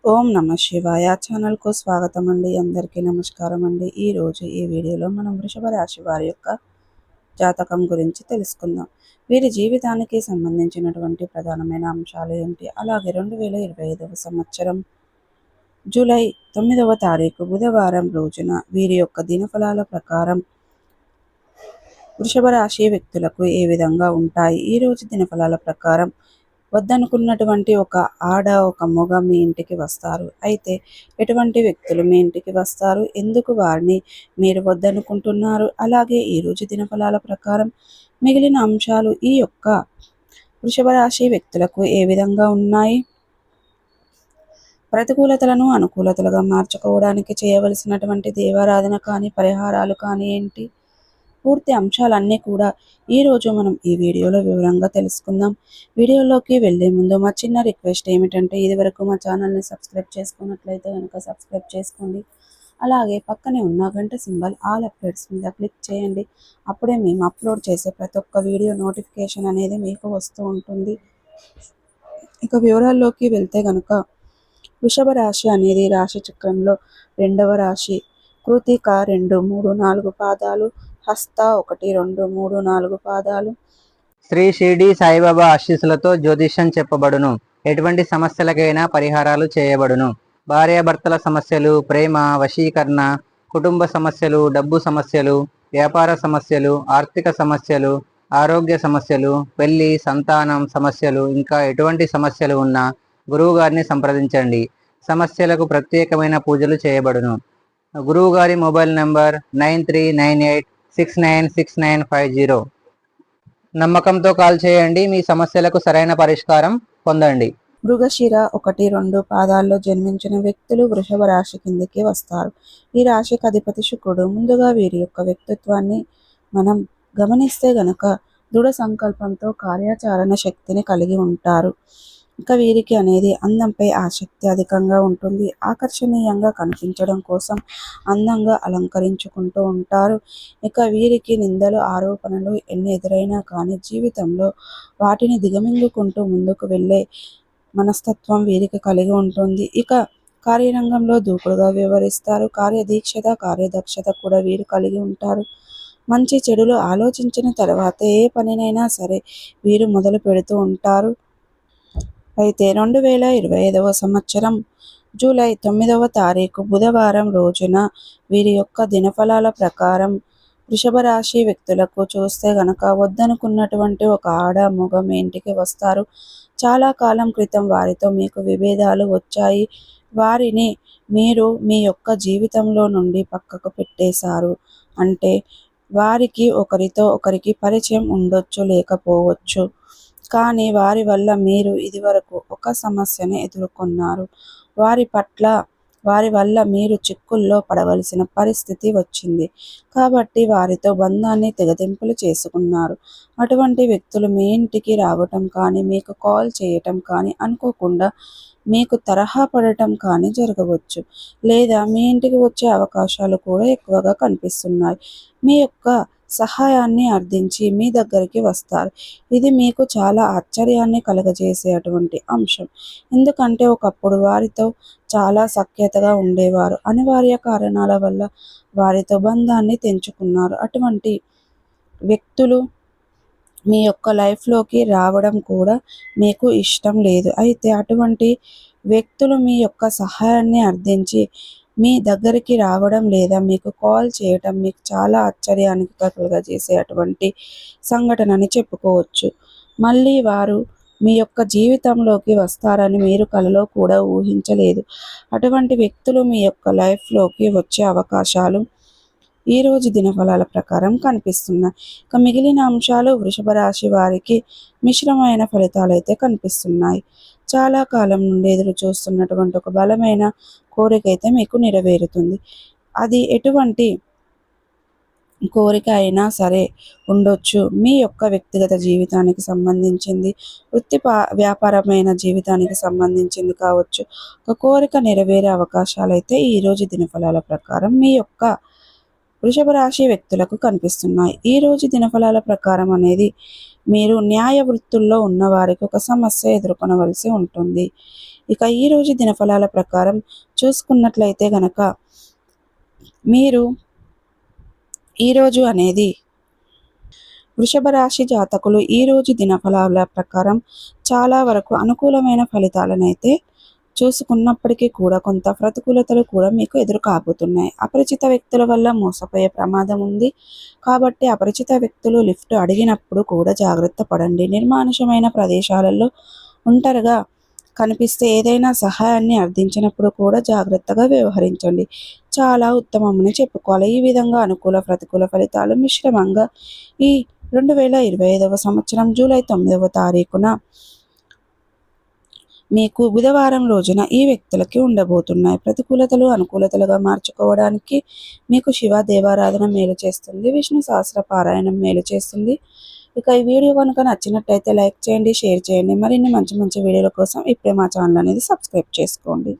ఓం నమ శివాయ ఛానల్కు స్వాగతం అండి. అందరికీ నమస్కారం అండి. ఈరోజు ఈ వీడియోలో మనం వృషభ రాశి వారి యొక్క జాతకం గురించి తెలుసుకుందాం. వీరి జీవితానికి సంబంధించినటువంటి ప్రధానమైన అంశాలు ఏంటి, అలాగే 2025 సంవత్సరం జూలై 9వ తారీఖు బుధవారం రోజున వీరి యొక్క దినఫలాల ప్రకారం వృషభ రాశి వ్యక్తులకు ఏ విధంగా ఉంటాయి. ఈరోజు దినఫలాల ప్రకారం వద్దనుకున్నటువంటి ఒక ఆడ ఒక మగ మీ ఇంటికి వస్తారు. అయితే ఎటువంటి వ్యక్తులు మీ ఇంటికి వస్తారు, ఎందుకు వారిని మీరు వద్దనుకుంటున్నారు, అలాగే ఈరోజు దినఫలాల ప్రకారం మిగిలిన అంశాలు ఈ యొక్క వృషభ రాశి వ్యక్తులకు ఏ విధంగా ఉన్నాయి, ప్రతికూలతలను అనుకూలతలుగా మార్చుకోవడానికి చేయవలసినటువంటి దేవారాధన కానీ పరిహారాలు కానీ ఏంటి, పూర్తి అంశాలన్నీ కూడా ఈరోజు మనం ఈ వీడియోలో వివరంగా తెలుసుకుందాం. వీడియోలోకి వెళ్ళే ముందు మా చిన్న రిక్వెస్ట్ ఏమిటంటే, ఇదివరకు మా ఛానల్ని సబ్స్క్రైబ్ చేసుకున్నట్లయితే కనుక సబ్స్క్రైబ్ చేసుకోండి. అలాగే పక్కనే ఉన్న గంట సింబల్ ఆల్ అప్డేట్స్ మీద క్లిక్ చేయండి. అప్పుడే మేము అప్లోడ్ చేసే ప్రతి ఒక్క వీడియో నోటిఫికేషన్ అనేది మీకు వస్తూ ఉంటుంది. ఇక వివరాల్లోకి వెళ్తే కనుక వృషభ రాశి అనేది రాశి చక్రంలో 2వ రాశి. కృతిక 2, 3, 4 పాదాలు, హస్త 1, 2, 3, 4 పాదాలు. శ్రీ షిరిడి సాయిబాబా ఆశీస్సులతో జ్యోతిష్యం చెప్పబడును. ఎటువంటి సమస్యలకైనా పరిహారాలు చేయబడును. భార్యాభర్తల సమస్యలు, ప్రేమ, వశీకరణ, కుటుంబ సమస్యలు, డబ్బు సమస్యలు, వ్యాపార సమస్యలు, ఆర్థిక సమస్యలు, ఆరోగ్య సమస్యలు, పెళ్లి, సంతానం సమస్యలు, ఇంకా ఎటువంటి సమస్యలు ఉన్నా గురువు గారిని సంప్రదించండి. సమస్యలకు ప్రత్యేకమైన పూజలు చేయబడును. గురువు గారి మొబైల్ నంబర్ 9398696950. నమ్మకంతో కాల్ చేయండి. మీ సమస్యలకు సరైన పరిష్కారం పొందండి. మృగశిర 1, 2 పాదాల్లో జన్మించిన వ్యక్తులు వృషభ రాశి కిందికి వస్తారు. ఈ రాశికి అధిపతి శుక్రుడు. ముందుగా వీరి యొక్క వ్యక్తిత్వాన్ని మనం గమనిస్తే గనక దృఢ సంకల్పంతో కార్యాచరణ శక్తిని కలిగి ఉంటారు. ఇక వీరికి అనేది అందంపై ఆసక్తి అధికంగా ఉంటుంది. ఆకర్షణీయంగా కనిపించడం కోసం అందంగా అలంకరించుకుంటూ ఉంటారు. ఇక వీరికి నిందలు, ఆరోపణలు ఎన్ని ఎదురైనా కానీ జీవితంలో వాటిని దిగమింగుకుంటూ ముందుకు వెళ్ళే మనస్తత్వం వీరికి కలిగి ఉంటుంది. ఇక కార్యరంగంలో దూకుడుగా వ్యవహరిస్తారు. కార్యదీక్షత, కార్యదక్షత కూడా వీరు కలిగి ఉంటారు. మంచి చెడులు ఆలోచించిన తర్వాత ఏ పనినైనా సరే వీరు మొదలు పెడుతూ ఉంటారు. అయితే 2025 సంవత్సరం జూలై 9వ తారీఖు బుధవారం రోజున వీరి యొక్క దినఫలాల ప్రకారం వృషభ రాశి వ్యక్తులకు చూస్తే గనక వద్దనుకున్నటువంటి ఒక ఆడ మగ మీ ఇంటికి వస్తారు. చాలా కాలం క్రితం వారితో మీకు విభేదాలు వచ్చాయి. వారిని మీరు మీ యొక్క జీవితంలో నుండి పక్కకు పెట్టేశారు. అంటే వారికి ఒకరికి పరిచయం ఉండొచ్చు, లేకపోవచ్చు. కానీ వారి వల్ల మీరు ఇదివరకు ఒక సమస్యను ఎదుర్కొన్నారు. వారి వల్ల మీరు చిక్కుల్లో పడవలసిన పరిస్థితి వచ్చింది. కాబట్టి వారితో బంధాన్ని తెగతింపులు చేసుకున్నారు. అటువంటి వ్యక్తులు మీ ఇంటికి రావటం కానీ, మీకు కాల్ చేయటం కానీ, అనుకోకుండా మీకు తరహా పడటం కానీ జరగవచ్చు. లేదా మీ ఇంటికి వచ్చే అవకాశాలు కూడా ఎక్కువగా కనిపిస్తున్నాయి. మీ యొక్క సహాయాన్ని అర్థించి మీ దగ్గరికి వస్తారు. ఇది మీకు చాలా ఆశ్చర్యాన్ని కలుగజేసే అటువంటి అంశం. ఎందుకంటే ఒకప్పుడు వారితో చాలా సఖ్యతగా ఉండేవారు. అనివార్య కారణాల వల్ల వారితో బంధాన్ని తెంచుకున్నారు. అటువంటి వ్యక్తులు మీ యొక్క లైఫ్లోకి రావడం కూడా మీకు ఇష్టం లేదు. అయితే అటువంటి వ్యక్తులు మీ యొక్క సహాయాన్ని అర్థించి మీ దగ్గరికి రావడం లేదా మీకు కాల్ చేయటం మీకు చాలా ఆశ్చర్యానికి కలుగజేసే అటువంటి సంఘటనని చెప్పుకోవచ్చు. మళ్ళీ వారు మీ యొక్క జీవితంలోకి వస్తారని మీరు కలలో కూడా ఊహించలేదు. అటువంటి వ్యక్తులు మీ యొక్క లైఫ్లోకి వచ్చే అవకాశాలు ఈరోజు దినఫలాల ప్రకారం కనిపిస్తున్నాయి. ఇక మిగిలిన అంశాలు వృషభ రాశి వారికి మిశ్రమైన ఫలితాలు అయితే కనిపిస్తున్నాయి. చాలా కాలం నుండి ఎదురు చూస్తున్నటువంటి ఒక బలమైన కోరిక అయితే మీకు నెరవేరుతుంది. అది ఎటువంటి కోరిక అయినా సరే ఉండొచ్చు. మీ యొక్క వ్యక్తిగత జీవితానికి సంబంధించింది, వ్యాపారమైన జీవితానికి సంబంధించింది కావచ్చు. ఒక కోరిక నెరవేరే అవకాశాలు అయితే ఈరోజు దినఫలాల ప్రకారం మీ యొక్క వృషభ రాశి వ్యక్తులకు కనిపిస్తున్నాయి. ఈ రోజు దినఫలాల ప్రకారం అనేది మీరు న్యాయ వృత్తుల్లో ఉన్నవారికి ఒక సమస్య ఎదుర్కొనవలసి ఉంటుంది. ఇక ఈ రోజు దినఫలాల ప్రకారం చూసుకున్నట్లయితే గనక మీరు ఈరోజు అనేది వృషభ రాశి జాతకులు ఈ రోజు దినఫలాల ప్రకారం చాలా వరకు అనుకూలమైన ఫలితాలనైతే చూసుకున్నప్పటికీ కూడా కొంత ప్రతికూలతలు కూడా మీకు ఎదురు కాబోతున్నాయి. అపరిచిత వ్యక్తుల వల్ల మోసపోయే ప్రమాదం ఉంది. కాబట్టి అపరిచిత వ్యక్తులు లిఫ్ట్ అడిగినప్పుడు కూడా జాగ్రత్త పడండి. నిర్మానుషమైన ప్రదేశాలలో ఒంటరిగా కనిపిస్తే ఏదైనా సహాయాన్ని అర్థించినప్పుడు కూడా జాగ్రత్తగా వ్యవహరించండి. చాలా ఉత్తమమని చెప్పుకోవాలి. ఈ విధంగా అనుకూల ప్రతికూల ఫలితాలు మిశ్రమంగా ఈ 2025వ సంవత్సరం జూలై 9వ తారీఖున మీకు బుధవారం రోజున ఈ వ్యక్తులకి ఉండబోతున్నాయి. ప్రతికూలతలు అనుకూలతలుగా మార్చుకోవడానికి మీకు శివ దేవారాధన మేలు చేస్తుంది. విష్ణు సహస్ర పారాయణం మేలు చేస్తుంది. ఇక ఈ వీడియో కనుక నచ్చినట్టయితే లైక్ చేయండి, షేర్ చేయండి. మరిన్ని మంచి మంచి వీడియోల కోసం ఇప్పుడే మా ఛానల్ అనేది సబ్స్క్రైబ్ చేసుకోండి.